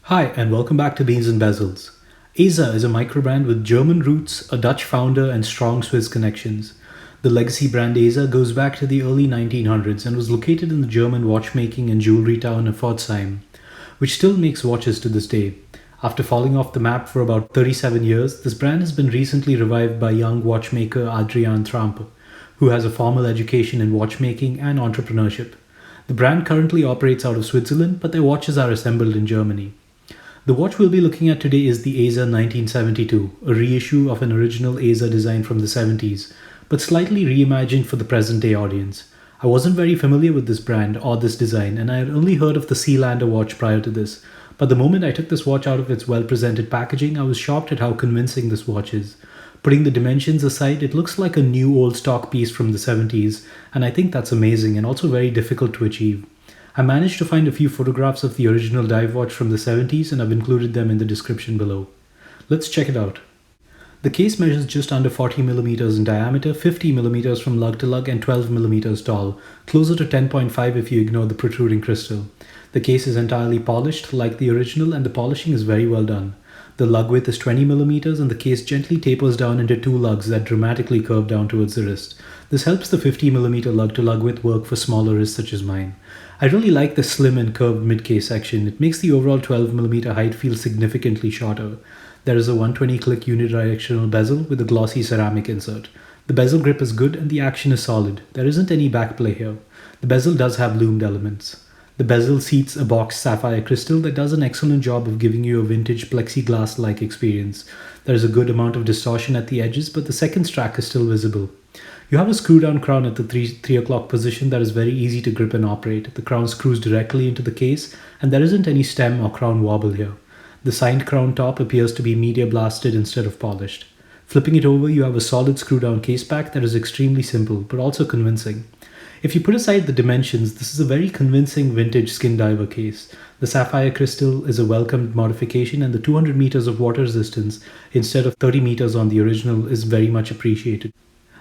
Hi, and welcome back to Beans Bezels. Aza is a microbrand with German roots, a Dutch founder, and strong Swiss connections. The legacy brand Aza goes back to the early 1900s and was located in the German watchmaking and jewelry town of Pforzheim, which still makes watches to this day. After falling off the map for about 37 years, this brand has been recently revived by young watchmaker Adrian Trampe, who has a formal education in watchmaking and entrepreneurship. The brand currently operates out of Switzerland, but their watches are assembled in Germany. The watch we'll be looking at today is the Aza 1972, a reissue of an original Aza design from the 70s, but slightly reimagined for the present day audience. I wasn't very familiar with this brand or this design, and I had only heard of the Sealander watch prior to this, but the moment I took this watch out of its well-presented packaging, I was shocked at how convincing this watch is. Putting the dimensions aside, it looks like a new old stock piece from the 70s, and I think that's amazing and also very difficult to achieve. I managed to find a few photographs of the original dive watch from the 70s and I've included them in the description below. Let's check it out. The case measures just under 40mm in diameter, 50mm from lug to lug, and 12mm tall, closer to 10.5 if you ignore the protruding crystal. The case is entirely polished like the original and the polishing is very well done. The lug width is 20mm and the case gently tapers down into two lugs that dramatically curve down towards the wrist. This helps the 50mm lug to lug width work for smaller wrists such as mine. I really like the slim and curved mid-case section. It makes the overall 12mm height feel significantly shorter. There is a 120 click unidirectional bezel with a glossy ceramic insert. The bezel grip is good and the action is solid. There isn't any backplay here. The bezel does have lumed elements. The bezel seats a boxed sapphire crystal that does an excellent job of giving you a vintage plexiglass-like experience. There is a good amount of distortion at the edges, but the second track is still visible. You have a screw-down crown at the 3 o'clock position that is very easy to grip and operate. The crown screws directly into the case, and there isn't any stem or crown wobble here. The signed crown top appears to be media blasted instead of polished. Flipping it over, you have a solid screw-down case back that is extremely simple, but also convincing. If you put aside the dimensions, this is a very convincing vintage skin diver case. The sapphire crystal is a welcomed modification and the 200 meters of water resistance instead of 30 meters on the original is very much appreciated.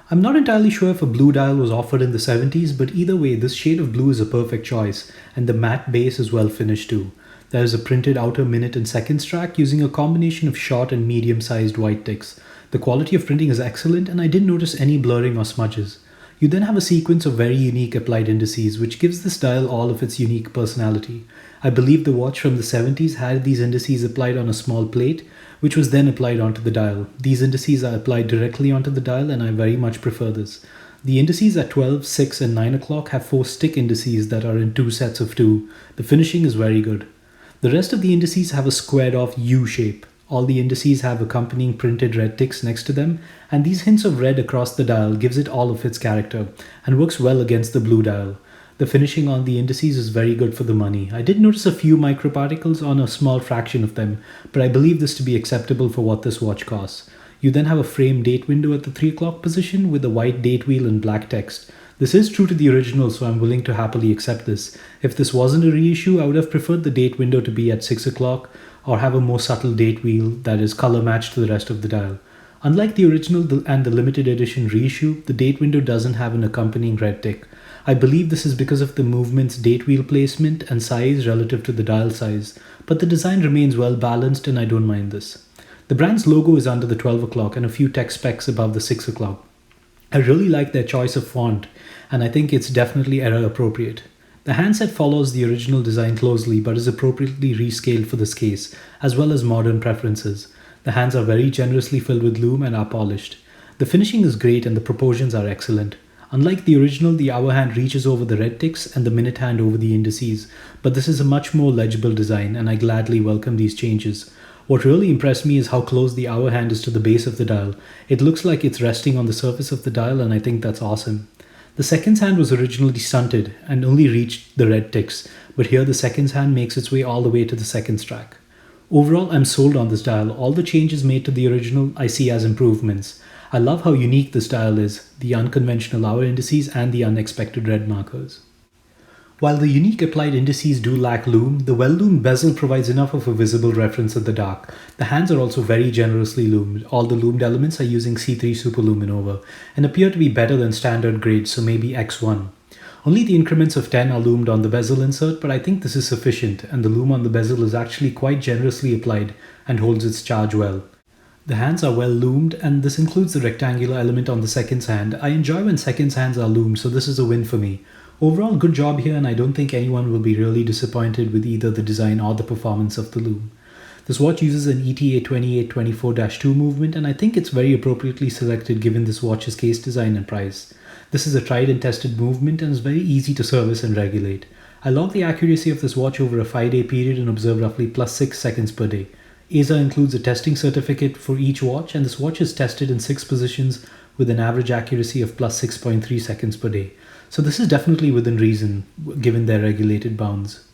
I'm not entirely sure if a blue dial was offered in the 70s, but either way, this shade of blue is a perfect choice, and the matte base is well finished too. There is a printed outer minute and seconds track using a combination of short and medium-sized white ticks. The quality of printing is excellent, and I didn't notice any blurring or smudges. You then have a sequence of very unique applied indices, which gives this dial all of its unique personality. I believe the watch from the 70s had these indices applied on a small plate, which was then applied onto the dial. These indices are applied directly onto the dial, and I very much prefer this. The indices at 12, 6, and 9 o'clock have 4 stick indices that are in 2 sets of 2. The finishing is very good. The rest of the indices have a squared off U shape. All the indices have accompanying printed red ticks next to them, and these hints of red across the dial gives it all of its character and works well against the blue dial. The finishing on the indices is very good for the money. I did notice a few microparticles on a small fraction of them, but I believe this to be acceptable for what this watch costs. You then have a frame date window at the 3 o'clock position with a white date wheel and black text. This is true to the original, so I'm willing to happily accept this. If this wasn't a reissue, I would have preferred the date window to be at 6 o'clock or have a more subtle date wheel that is color matched to the rest of the dial. Unlike the original and the limited edition reissue, the date window doesn't have an accompanying red tick. I believe this is because of the movement's date wheel placement and size relative to the dial size, but the design remains well balanced and I don't mind this. The brand's logo is under the 12 o'clock and a few tech specs above the 6 o'clock. I really like their choice of font, and I think it's definitely error appropriate. The handset follows the original design closely but is appropriately rescaled for this case, as well as modern preferences. The hands are very generously filled with lume and are polished. The finishing is great and the proportions are excellent. Unlike the original, the hour hand reaches over the red ticks and the minute hand over the indices, but this is a much more legible design and I gladly welcome these changes. What really impressed me is how close the hour hand is to the base of the dial. It looks like it's resting on the surface of the dial and I think that's awesome. The seconds hand was originally stunted and only reached the red ticks, but here the seconds hand makes its way all the way to the seconds track. Overall, I'm sold on this dial. All the changes made to the original I see as improvements. I love how unique this dial is, the unconventional hour indices and the unexpected red markers. While the unique applied indices do lack lume, the well-lumed bezel provides enough of a visible reference in the dark. The hands are also very generously lumed. All the lumed elements are using C3 superluminova and appear to be better than standard grade, so maybe X1. Only the increments of 10 are loomed on the bezel insert, but I think this is sufficient, and the lume on the bezel is actually quite generously applied and holds its charge well. The hands are well loomed, and this includes the rectangular element on the seconds hand. I enjoy when seconds hands are loomed, so this is a win for me. Overall, good job here, and I don't think anyone will be really disappointed with either the design or the performance of the lume. This watch uses an ETA 2824-2 movement, and I think it's very appropriately selected given this watch's case design and price. This is a tried and tested movement and is very easy to service and regulate. I logged the accuracy of this watch over a 5-day period and observed roughly plus 6 seconds per day. ASA includes a testing certificate for each watch, and this watch is tested in 6 positions with an average accuracy of plus 6.3 seconds per day. So this is definitely within reason given their regulated bounds.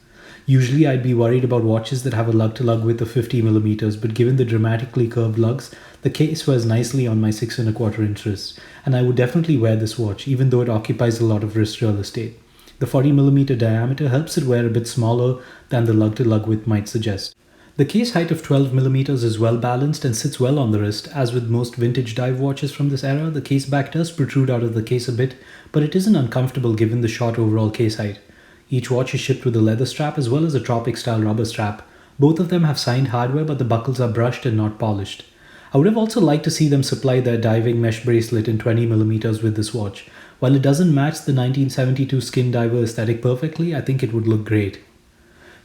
Usually I'd be worried about watches that have a lug-to-lug width of 50mm, but given the dramatically curved lugs, the case wears nicely on my 6 1/4 inch wrist, and I would definitely wear this watch even though it occupies a lot of wrist real estate. The 40mm diameter helps it wear a bit smaller than the lug-to-lug width might suggest. The case height of 12mm is well balanced and sits well on the wrist. As with most vintage dive watches from this era, the case back does protrude out of the case a bit, but it isn't uncomfortable given the short overall case height. Each watch is shipped with a leather strap as well as a Tropic style rubber strap. Both of them have signed hardware, but the buckles are brushed and not polished. I would have also liked to see them supply their diving mesh bracelet in 20mm with this watch. While it doesn't match the 1972 skin diver aesthetic perfectly, I think it would look great.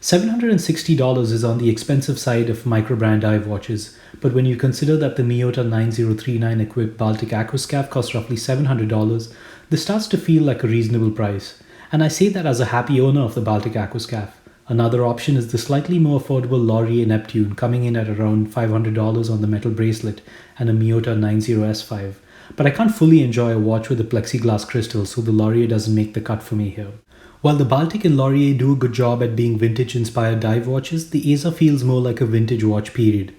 $760 is on the expensive side of micro-brand dive watches, but when you consider that the Miyota 9039 equipped Baltic Aquascav costs roughly $700, this starts to feel like a reasonable price. And I say that as a happy owner of the Baltic Aquascav. Another option is the slightly more affordable Laurier Neptune, coming in at around $500 on the metal bracelet, and a Miyota 90S5. But I can't fully enjoy a watch with a plexiglass crystal, so the Laurier doesn't make the cut for me here. While the Baltic and Laurier do a good job at being vintage-inspired dive watches, the ASA feels more like a vintage watch period.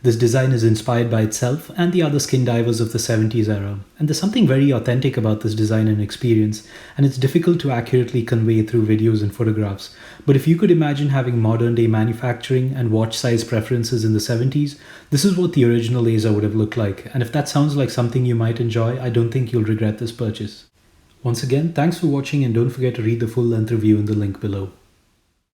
This design is inspired by itself and the other skin divers of the 70s era, and there's something very authentic about this design and experience, and it's difficult to accurately convey through videos and photographs. But if you could imagine having modern-day manufacturing and watch size preferences in the 70s, this is what the original ASA would have looked like, and if that sounds like something you might enjoy, I don't think you'll regret this purchase. Once again, thanks for watching, and don't forget to read the full length review in the link below.